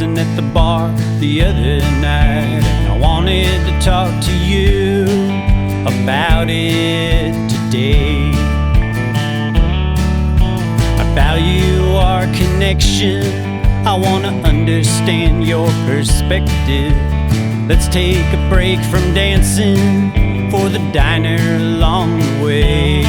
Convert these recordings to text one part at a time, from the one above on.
dancing at the bar the other night, and I wanted to talk to you about it today. I value our connection, I want to understand your perspective. Let's take a break from dancing for the diner along the way.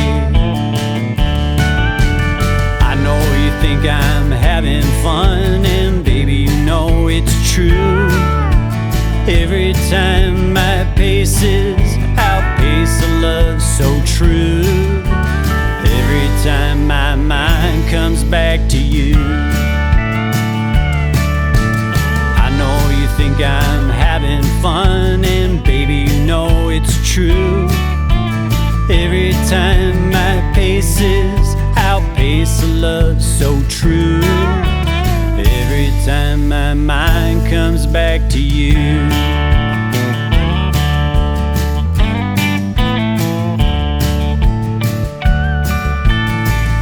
I know you think I'm having fun, and baby, you know it's true. Every time my paces outpace a love so true. Every time my mind comes back to you. I know you think I'm having fun, and baby, you know it's true. Every time my paces outpace a love so true. Every time my mind comes back to you.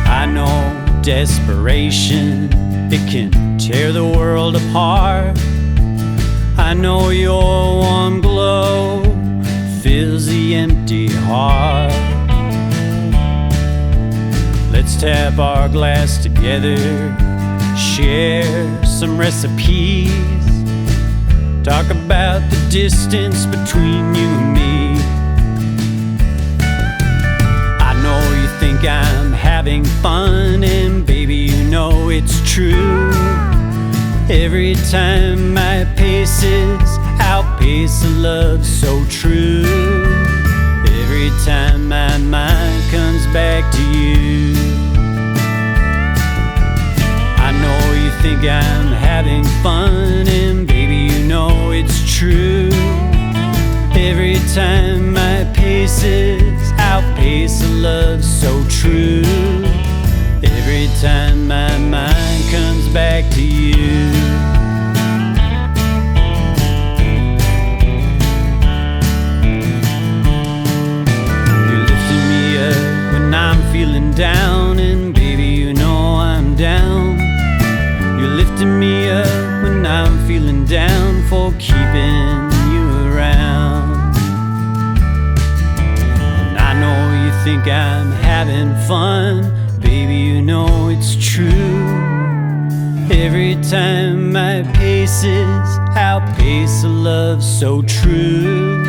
I know desperation, it can tear the world apart. I know your warm glow fills the empty heart. Let's tap our glass together, share some recipes, talk about the distance between you and me. I know you think I'm having fun, and baby, you know it's true. Every time my paces outpace a love so true. Every time my mind comes back to you. I know you think I'm having fun, and baby, you know it's true. Every time my paces outpace a love so true. Every time my mind comes back to you. You're lifting me up when I'm feeling down, and baby, you know I'm down. You're lifting me up when I'm feeling down for keeping you around. And I know you think I'm having fun, baby, you know it's true. Every time my paces outpace a love so true.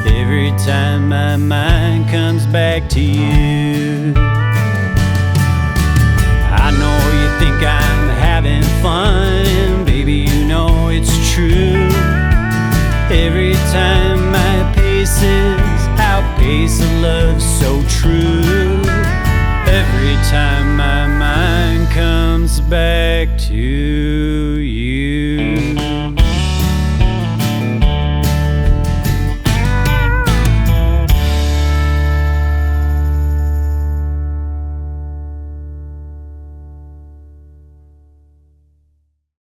Every time my mind comes back to you. I know you think I'm having fun, and baby, you know it's true. Every time my paces outpace a love so true. Every time my mind comes back to